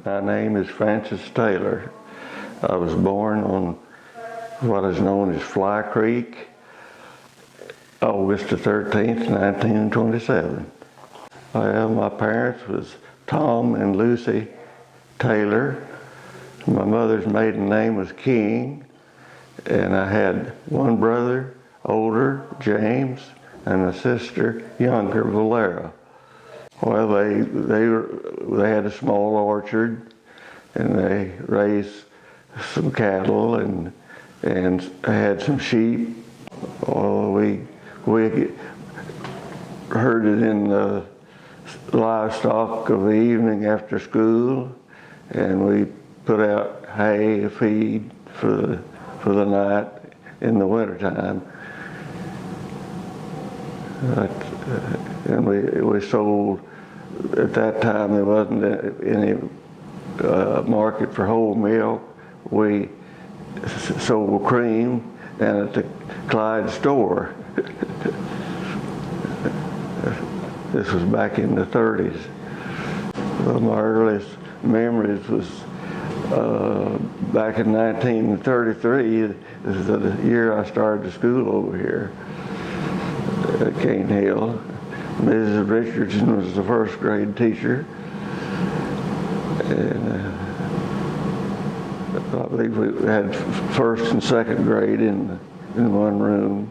My name is Francis Taylor. I was born on what is known as Fly Creek, August the 13th, 1927. Well, my parents was Tom and Lucy Taylor. My mother's maiden name was King, and I had one brother, older, James, and a sister, younger, Valera. Well, they had a small orchard, and they raised some cattle and had some sheep. Well, we herded in the livestock of the evening after school, and we put out hay feed for the night in the wintertime. And we sold. At that time, there wasn't any market for whole milk. We sold cream down at the Clyde store. This was back in the 30s. Well, my earliest memories was back in 1933. This is the year I started school over here at Cane Hill. Mrs. Richardson was the first grade teacher, and I believe we had first and second grade in one room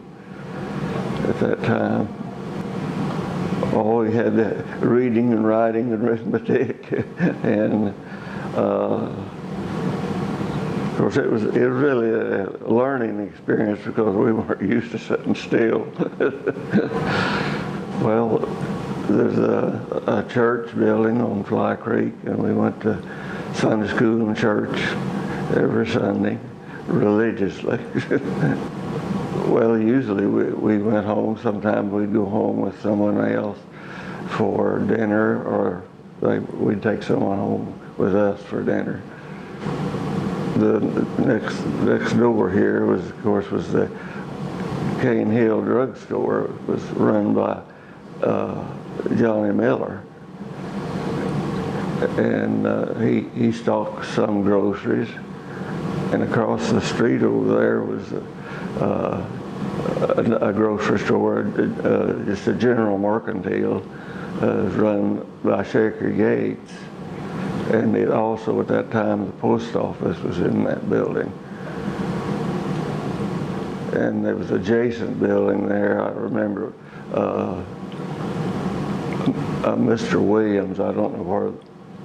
at that time. Oh, we had reading and writing and arithmetic, and of course it was really a learning experience because we weren't used to sitting still. Well, there's a church building on Fly Creek, and we went to Sunday school and church every Sunday, religiously. Well, usually we went home. Sometimes we'd go home with someone else for dinner, or we'd take someone home with us for dinner. The next door here was, of course, the Cane Hill Drug Store. It was run by Johnny Miller, and he stocked some groceries, and across the street over there was a grocery store, just a general mercantile, run by Shaker Yates, and it also at that time the post office was in that building. And there was an adjacent building there. I remember Mr. Williams, I don't know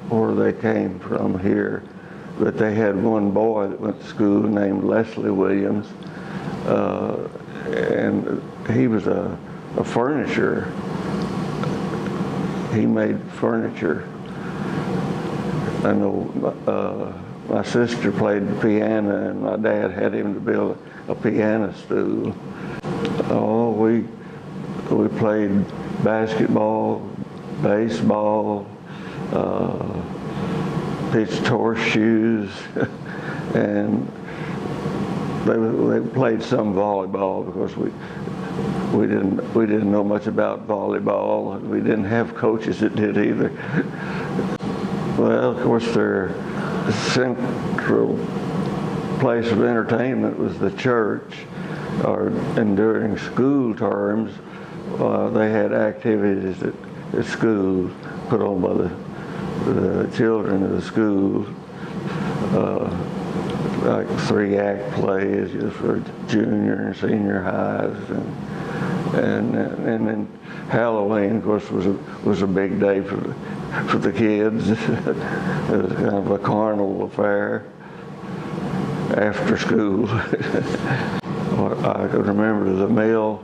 where they came from here, but they had one boy that went to school named Leslie Williams, and he was a furniture. He made furniture. I know my sister played the piano, and my dad had him to build a piano stool. Oh, we played basketball, baseball, pitched horseshoes, and they played some volleyball because we didn't know much about volleyball. We didn't have coaches that did either. Well, of course, their central place of entertainment was the church, and during school terms, they had activities at school put on by the children of the school, like 3-act plays just for junior and senior highs, and then Halloween, of course, was a big day for the kids. It was kind of a carnival affair after school. I can remember the mill.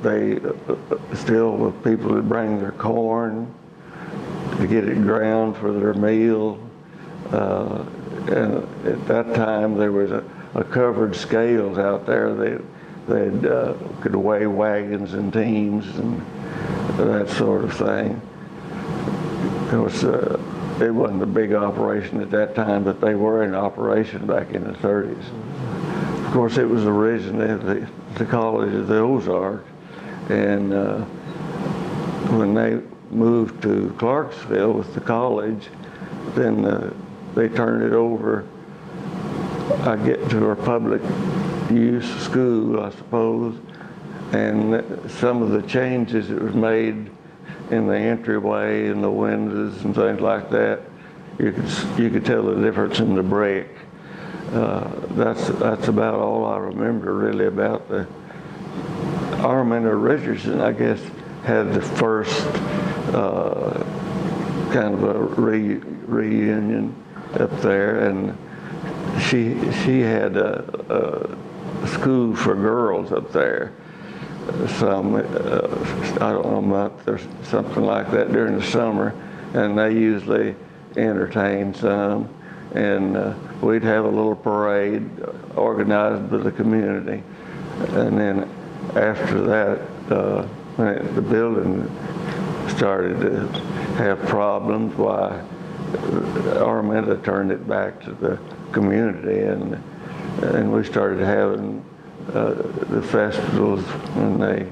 They still, people would bring their corn to get it ground for their meal. And at that time, there was a covered scales out there. They could weigh wagons and teams and that sort of thing. Of course, it wasn't a big operation at that time, but they were in operation back in the 30s. Of course, it was originally the College of the Ozarks, and when they moved to Clarksville with the college, then they turned it over, I get to our public use school, I suppose, and some of the changes that was made in the entryway and the windows and things like that, you could tell the difference in the brick. That's about all I remember really about the Araminta Richardson. I guess had the first kind of a reunion up there, and she had a school for girls up there. Some I don't know, month or something like that during the summer, and they usually entertained some, and we'd have a little parade organized by the community, and then after that, when the building started to have problems, why Araminta turned it back to the community, and we started having the festivals when they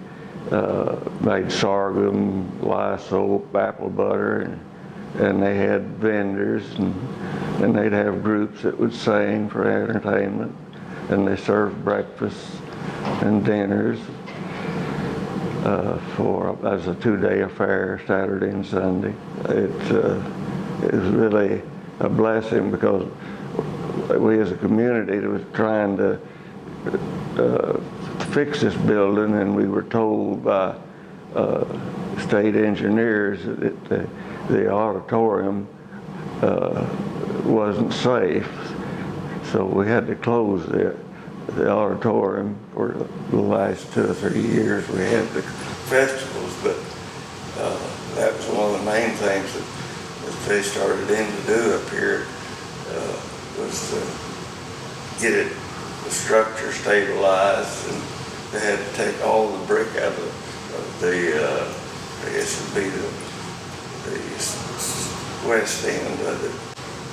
made sorghum, lye soap, apple butter, and they had vendors, and they'd have groups that would sing for entertainment, and they served breakfasts and dinners as a two-day affair, Saturday and Sunday. It was really a blessing because we as a community was trying to fix this building, and we were told by state engineers that the auditorium wasn't safe, so we had to close the auditorium for the last 2 or 3 years. We had the festivals, but that was one of the main things that they started in to do up here, was to get the structure stabilized, and they had to take all the brick out of the I guess it would be the west end of it.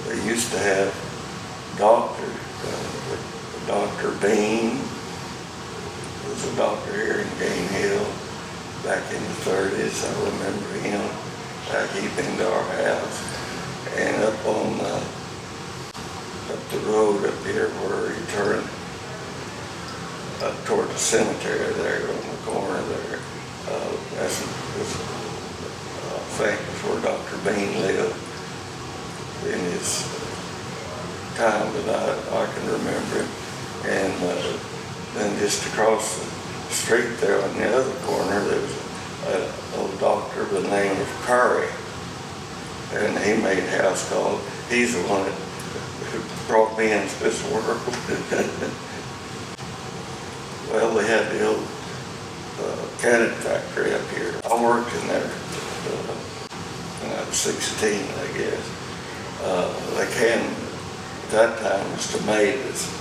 They used to have Dr. Bean was a doctor here in Game Hill back in the 30s. I remember him. He came to our house, and up the road up here where you turn up toward the cemetery there on the corner there. I think that's where Dr. Bean lived in his time that I can remember him. And then just across the street there on the other corner, there was an old doctor by the name of Curry, and he made house calls. He's the one that brought me into this world. Well, they had the old cannon factory up here. I worked in there when I was 16, I guess. The cannon at that time was tomatoes.